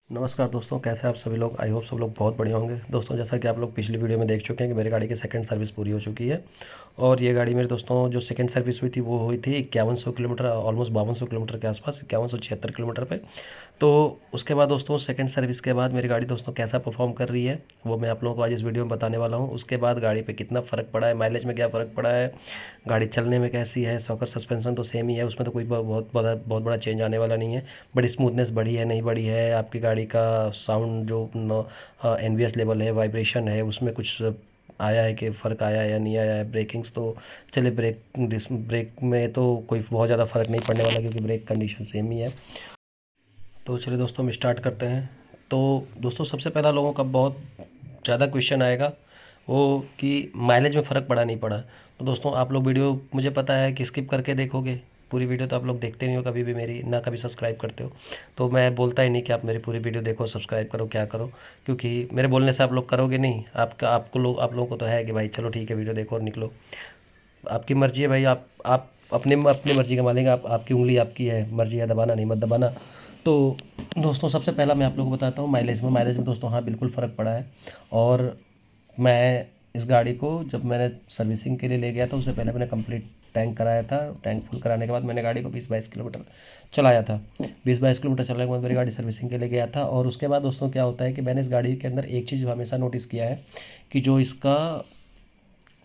नमस्कार दोस्तों, कैसे हैं आप सभी लोग। आई होप सब लोग बहुत बढ़िया होंगे। दोस्तों, जैसा कि आप लोग पिछली वीडियो में देख चुके हैं कि मेरी गाड़ी की सेकंड सर्विस पूरी हो चुकी है। और ये गाड़ी मेरे दोस्तों जो सेकंड सर्विस हुई थी वो हुई थी 5100 किलोमीटर, ऑलमोस्ट 5200 किलोमीटर के आसपास, 5176 किलोमीटर पे। तो उसके बाद दोस्तों सेकंड सर्विस के बाद मेरी गाड़ी दोस्तों कैसा परफॉर्म कर रही है वो मैं आप लोगों को आज इस वीडियो में बताने वाला हूँ। उसके बाद गाड़ी पे कितना फ़र्क पड़ा है, माइलेज में क्या फ़र्क पड़ा है, गाड़ी चलने में कैसी है। सॉकर सस्पेंशन तो सेम ही है, उसमें तो कोई बहुत बड़ा चेंज आने वाला नहीं है। बड़ी स्मूथनेस बढ़ी है नहीं बढ़ी है, आपकी गाड़ी का साउंड जो एनवीएस लेवल है, वाइब्रेशन है, उसमें कुछ आया है कि फ़र्क आया है या नहीं आया है। ब्रेकिंग्स तो चलिए, ब्रेक में तो कोई बहुत ज़्यादा फ़र्क नहीं पड़ने वाला क्योंकि ब्रेक कंडीशन सेम ही है। तो चलिए दोस्तों, हम स्टार्ट करते हैं। तो दोस्तों, सबसे पहला लोगों का बहुत ज़्यादा क्वेश्चन आएगा वो कि माइलेज में फ़र्क पड़ा नहीं पड़ा। तो दोस्तों, आप लोग वीडियो मुझे पता है कि स्किप करके देखोगे। पूरी वीडियो तो आप लोग देखते नहीं हो कभी भी मेरी, ना कभी सब्सक्राइब करते हो। तो मैं बोलता ही नहीं कि आप मेरी पूरी वीडियो देखो, सब्सक्राइब करो, क्या करो, क्योंकि मेरे बोलने से आप लोग करोगे नहीं। आप लोगों को तो है कि भाई चलो ठीक है वीडियो देखो और निकलो। आपकी मर्ज़ी है भाई, आप अपने अपनी मर्ज़ी का मालिक, आप आपकी उंगली आपकी है, मर्ज़ी है दबाना नहीं मत दबाना। तो दोस्तों, सबसे पहला मैं आप लोगों को बताता हूँ माइलेज में दोस्तों हाँ बिल्कुल फ़र्क पड़ा है। और मैं इस गाड़ी को जब मैंने सर्विसिंग के लिए ले गया था उससे पहले मैंने कंप्लीट टैंक कराया था। टैंक फुल कराने के बाद मैंने गाड़ी को 20-22 किलोमीटर चलाया था। 20-22 किलोमीटर चलाने के बाद मेरी गाड़ी सर्विसिंग के लिए गया था। और उसके बाद दोस्तों क्या होता है कि मैंने इस गाड़ी के अंदर एक चीज़ हमेशा नोटिस किया है कि जो इसका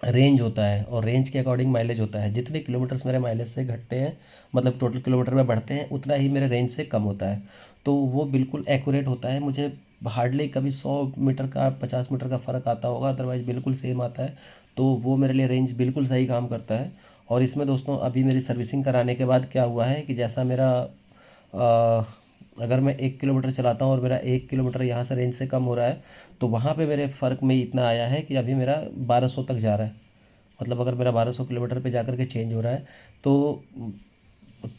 रेंज होता है और रेंज के अकॉर्डिंग माइलेज होता है। जितने किलोमीटर्स मेरे माइलेज से घटते हैं, मतलब टोटल किलोमीटर में बढ़ते हैं, उतना ही मेरे रेंज से कम होता है। तो वो बिल्कुल एक्यूरेट होता है। मुझे हार्डली कभी 100 मीटर का 50 मीटर का फ़र्क आता होगा, अदरवाइज़ बिल्कुल सेम आता है। तो वो मेरे लिए रेंज बिल्कुल सही काम करता है। और इसमें दोस्तों अभी मेरी सर्विसिंग कराने के बाद क्या हुआ है कि जैसा मेरा अ, अगर मैं 1 किलोमीटर चलाता हूँ और मेरा 1 किलोमीटर यहाँ से रेंज से कम हो रहा है, तो वहाँ पे मेरे फ़र्क में इतना आया है कि अभी मेरा 1200 तक जा रहा है। मतलब अगर मेरा 1200 किलोमीटर पे जाकर के चेंज हो रहा है तो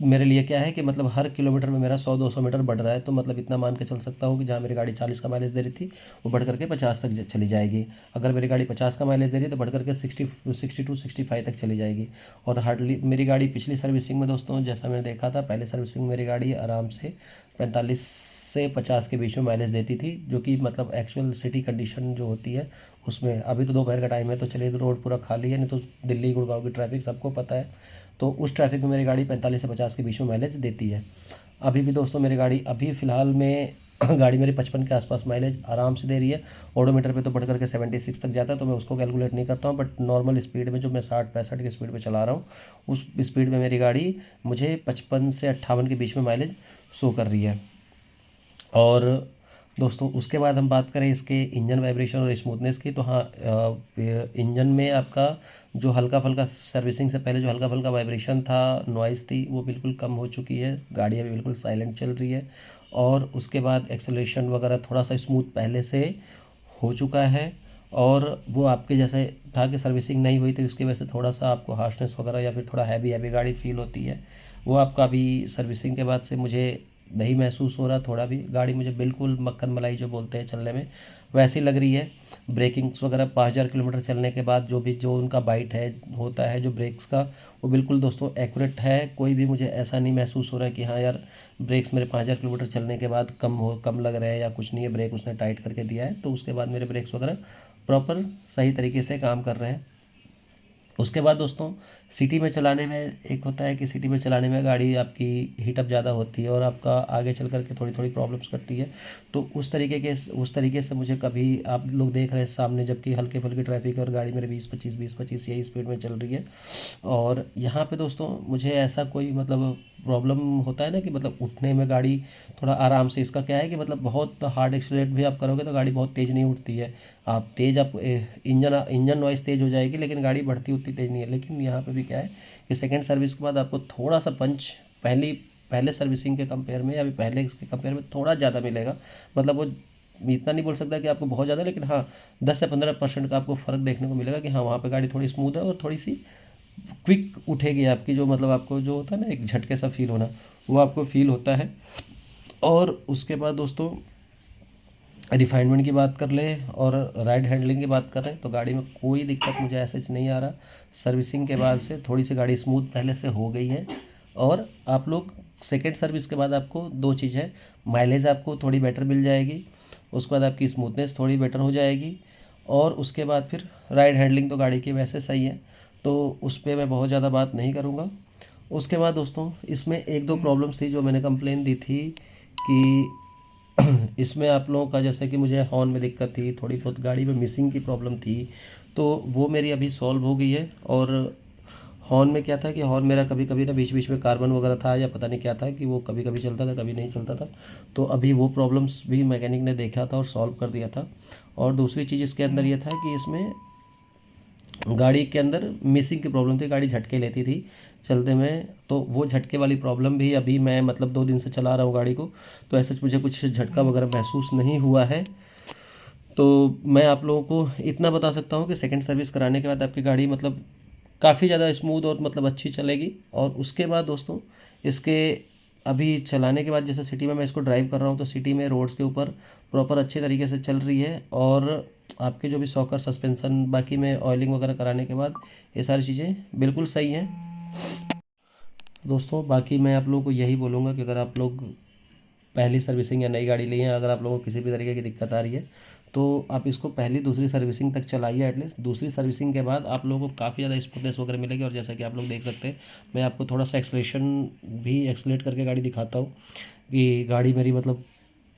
मेरे लिए क्या है कि मतलब हर किलोमीटर में मेरा 100-200 मीटर बढ़ रहा है। तो मतलब इतना मान के चल सकता हूँ कि जहाँ मेरी गाड़ी 40 का माइलेज दे रही थी वो बढ़ करके 50 तक चली जाएगी। अगर मेरी गाड़ी 50 का माइलेज दे रही है तो बढ़ करके 60 टू 65 तक चली जाएगी। और हार्डली मेरी गाड़ी पिछली सर्विसिंग में दोस्तों जैसा मैंने देखा था, पहले सर्विसिंग में मेरी गाड़ी आराम से 45 से 50 के बीच में माइलेज देती थी, जो कि मतलब एक्चुअल सिटी कंडीशन जो होती है उसमें। अभी तो दोपहर का टाइम है तो चलिए तो रोड पूरा खाली है, नहीं तो दिल्ली गुड़गांव की ट्रैफिक सबको पता है। तो उस ट्रैफिक में मेरी गाड़ी 45 से 50 के बीच में माइलेज देती है। अभी भी दोस्तों मेरी गाड़ी अभी फ़िलहाल में गाड़ी मेरी 55 के आसपास माइलेज आराम से दे रही है। ओडोमीटर पे तो बढ़ करके 76 तक जाता है, तो मैं उसको कैलकुलेट नहीं करता हूँ। बट नॉर्मल स्पीड में जो मैं 60-65 की स्पीड पे चला रहा हूँ, उस स्पीड में मेरी गाड़ी मुझे 55 से 58 के बीच में माइलेज शो कर रही है। और दोस्तों उसके बाद हम बात करें इसके इंजन वाइब्रेशन और स्मूथनेस की, तो हाँ इंजन में आपका जो हल्का फुल्का सर्विसिंग से पहले जो हल्का फुल्का वाइब्रेशन था, नॉइज़ थी, वो बिल्कुल कम हो चुकी है। गाड़ी अभी बिल्कुल साइलेंट चल रही है। और उसके बाद एक्सेलरेशन वगैरह थोड़ा सा स्मूथ पहले से हो चुका है। और वो आपके जैसे था कि सर्विसिंग नहीं हुई थी उसकी वजह से थोड़ा सा आपको हार्शनेस वगैरह या फिर थोड़ा हैवी हैवी गाड़ी फील होती है, वो आपका अभी सर्विसिंग के बाद से मुझे नहीं महसूस हो रहा थोड़ा भी। गाड़ी मुझे बिल्कुल मक्खन मलाई जो बोलते हैं चलने में वैसी लग रही है। ब्रेकिंग्स वगैरह 5000 किलोमीटर चलने के बाद जो उनका बाइट है होता है जो ब्रेक्स का, वो बिल्कुल दोस्तों एक्यूरेट है। कोई भी मुझे ऐसा नहीं महसूस हो रहा है कि हाँ यार ब्रेक्स मेरे 5000 किलोमीटर चलने के बाद कम लग रहे हैं या कुछ नहीं है। ब्रेक उसने टाइट करके दिया है, तो उसके बाद मेरे ब्रेक्स वगैरह प्रॉपर सही तरीके से काम कर रहे हैं। उसके बाद दोस्तों सिटी में चलाने में एक होता है कि सिटी में चलाने में गाड़ी आपकी हीटअप ज़्यादा होती है और आपका आगे चल कर के थोड़ी थोड़ी प्रॉब्लम्स करती है। तो उस तरीके से मुझे कभी आप लोग देख रहे हैं सामने, जबकि हल्के फुल्के ट्रैफिक और गाड़ी मेरे 20-25 यही स्पीड में चल रही है। और यहाँ पे दोस्तों मुझे ऐसा कोई मतलब प्रॉब्लम होता है ना कि मतलब उठने में गाड़ी थोड़ा आराम से, इसका क्या है कि मतलब बहुत हार्ड एक्सीलरेट भी आप करोगे तो गाड़ी बहुत तेज़ नहीं उठती है। आप इंजन इंजन नॉइज़ तेज़ हो जाएगी लेकिन गाड़ी बढ़ती उतनी तेज़ नहीं है। लेकिन यहाँ पे भी क्या है कि सेकंड सर्विस के बाद आपको थोड़ा सा पंच पहली पहले सर्विसिंग के कंपेयर में या अभी पहले इसके कंपेयर में थोड़ा ज़्यादा मिलेगा। मतलब वो इतना नहीं बोल सकता कि आपको बहुत ज़्यादा, लेकिन हाँ 10 से 15% का आपको फ़र्क देखने को मिलेगा कि हाँ वहाँ पे गाड़ी थोड़ी स्मूथ है और थोड़ी सी क्विक उठेगी आपकी। जो मतलब आपको जो होता है ना एक झटके सा फील होना, वो आपको फील होता है। और उसके बाद दोस्तों रिफाइनमेंट की बात कर लें और राइड हैंडलिंग की बात करें तो गाड़ी में कोई दिक्कत मुझे ऐसा नहीं आ रहा। सर्विसिंग के बाद से थोड़ी सी गाड़ी स्मूथ पहले से हो गई है। और आप लोग सेकेंड सर्विस के बाद आपको दो चीज़ है, माइलेज आपको थोड़ी बेटर मिल जाएगी, उसके बाद आपकी स्मूथनेस थोड़ी बेटर हो जाएगी, और उसके बाद फिर राइड हैंडलिंग तो गाड़ी की वैसे सही है, तो उस पर मैं बहुत ज़्यादा बात नहीं करूँगा। उसके बाद दोस्तों इसमें एक दो प्रॉब्लम्स थी जो मैंने कंप्लेन दी थी कि इसमें आप लोगों का जैसे कि मुझे हॉर्न में दिक्कत थी, थोड़ी बहुत गाड़ी में मिसिंग की प्रॉब्लम थी, तो वो मेरी अभी सॉल्व हो गई है। और हॉर्न में क्या था कि हॉर्न मेरा कभी कभी ना बीच बीच में कार्बन वगैरह था या पता नहीं क्या था कि वो कभी कभी चलता था कभी नहीं चलता था, तो अभी वो प्रॉब्लम्स भी मैकेनिक ने देखा था और सॉल्व कर दिया था। और दूसरी चीज़ इसके अंदर ये था कि इसमें गाड़ी के अंदर मिसिंग की प्रॉब्लम थी, गाड़ी झटके लेती थी चलते में, तो वो झटके वाली प्रॉब्लम भी अभी मैं मतलब 2 दिन से चला रहा हूँ गाड़ी को, तो ऐसा मुझे कुछ झटका वगैरह महसूस नहीं हुआ है। तो मैं आप लोगों को इतना बता सकता हूँ कि सेकंड सर्विस कराने के बाद आपकी गाड़ी मतलब काफ़ी ज़्यादा स्मूथ और मतलब अच्छी चलेगी। और उसके बाद दोस्तों इसके अभी चलाने के बाद जैसे सिटी में मैं इसको ड्राइव कर रहा हूँ, तो सिटी में रोड्स के ऊपर प्रॉपर अच्छे तरीके से चल रही है। और आपके जो भी शॉकर सस्पेंसन बाकी में ऑयलिंग वगैरह कराने के बाद ये सारी चीज़ें बिल्कुल सही हैं। दोस्तों बाकी मैं आप लोगों को यही बोलूँगा कि अगर आप लोग पहली सर्विसिंग या नई गाड़ी ली है, अगर आप लोगों को किसी भी तरीके की दिक्कत आ रही है, तो आप इसको पहली दूसरी सर्विसिंग तक चलाइए एटलीस्ट। दूसरी सर्विसिंग के बाद आप लोगों को काफ़ी ज़्यादा स्मूथनेस वगैरह मिलेगी। और जैसा कि आप लोग देख सकते हैं, मैं आपको थोड़ा सा एक्सलेशन भी एक्सलेट करके गाड़ी दिखाता हूँ कि गाड़ी मेरी मतलब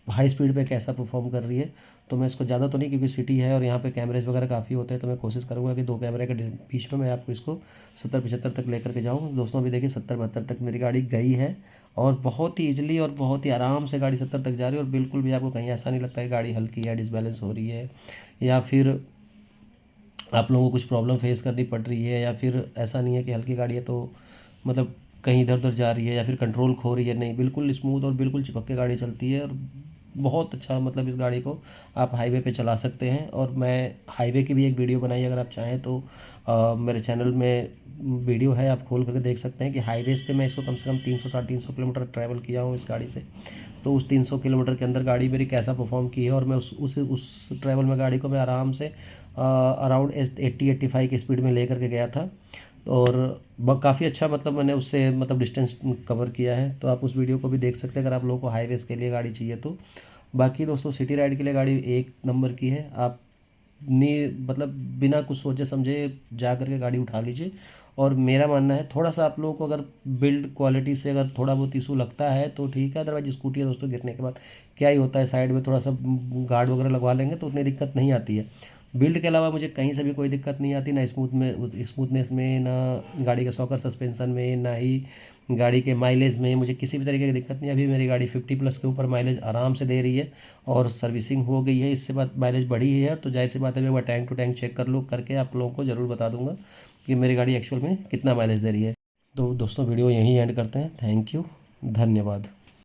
हाई स्पीड पे कैसा परफॉर्म कर रही है। तो मैं इसको ज़्यादा तो नहीं, क्योंकि सिटी है और यहाँ पे कैमरेज वगैरह काफ़ी होते हैं, तो मैं कोशिश करूँगा कि 2 कैमरे के बीच में मैं आपको इसको 70-75 तक लेकर के जाऊँ। दोस्तों अभी देखिए 70-72 तक मेरी गाड़ी गई है, और बहुत ही ईज़िली और बहुत ही आराम से गाड़ी 70 तक जा रही है। और बिल्कुल भी आपको कहीं ऐसा नहीं लगता है गाड़ी हल्की है, डिसबैलेंस हो रही है, या फिर आप लोगों को कुछ प्रॉब्लम फेस करनी पड़ रही है, या फिर ऐसा नहीं है कि हल्की गाड़ी है तो मतलब कहीं इधर उधर जा रही है या फिर कंट्रोल खो रही है। नहीं, बिल्कुल स्मूथ और बिल्कुल चिपक के गाड़ी चलती है, और बहुत अच्छा मतलब इस गाड़ी को आप हाईवे पे चला सकते हैं। और मैं हाईवे की भी एक वीडियो बनाई, अगर आप चाहें तो मेरे चैनल में वीडियो है, आप खोल करके देख सकते हैं कि हाईवेज़ पे मैं इसको कम से कम 300 साढ़े 300 किलोमीटर ट्रैवल किया हूँ इस गाड़ी से। तो उस 300 किलोमीटर के अंदर गाड़ी मेरी कैसा परफॉर्म की है, और मैं उस ट्रैवल में गाड़ी को मैं आराम से अराउंड 80-85 की स्पीड में लेकर के गया था। और काफ़ी अच्छा मतलब मैंने उससे मतलब डिस्टेंस कवर किया है, तो आप उस वीडियो को भी देख सकते हैं अगर आप लोगों को हाईवेज़ के लिए गाड़ी चाहिए तो। बाकी दोस्तों सिटी राइड के लिए गाड़ी एक नंबर की है, आप मतलब बिना कुछ सोचे समझे जा करके गाड़ी उठा लीजिए। और मेरा मानना है थोड़ा सा आप लोगों को अगर बिल्ड क्वालिटी से अगर थोड़ा बहुत इशू लगता है तो ठीक है, अदरवाइज स्कूटी है दोस्तों, गिरने के बाद क्या ही होता है, साइड में थोड़ा सा गार्ड वगैरह लगवा लेंगे तो उतनी दिक्कत नहीं आती है। बिल्ड के अलावा मुझे कहीं से भी कोई दिक्कत नहीं आती, ना स्मूथनेस में, ना गाड़ी के शॉकर सस्पेंशन में, ना ही गाड़ी के माइलेज में मुझे किसी भी तरीके की दिक्कत नहीं। अभी मेरी गाड़ी 50+ के ऊपर माइलेज आराम से दे रही है, और सर्विसिंग हो गई है, इससे बाद माइलेज बढ़ी ही है। तो जाहिर सी बात है मैं एक बार टैंक टू टैंक चेक कर लूँ करके आप लोगों को ज़रूर बता दूंगा कि मेरी गाड़ी एक्चुअल में कितना माइलेज दे रही है। तो दोस्तों वीडियो यहीं एंड करते हैं। थैंक यू, धन्यवाद।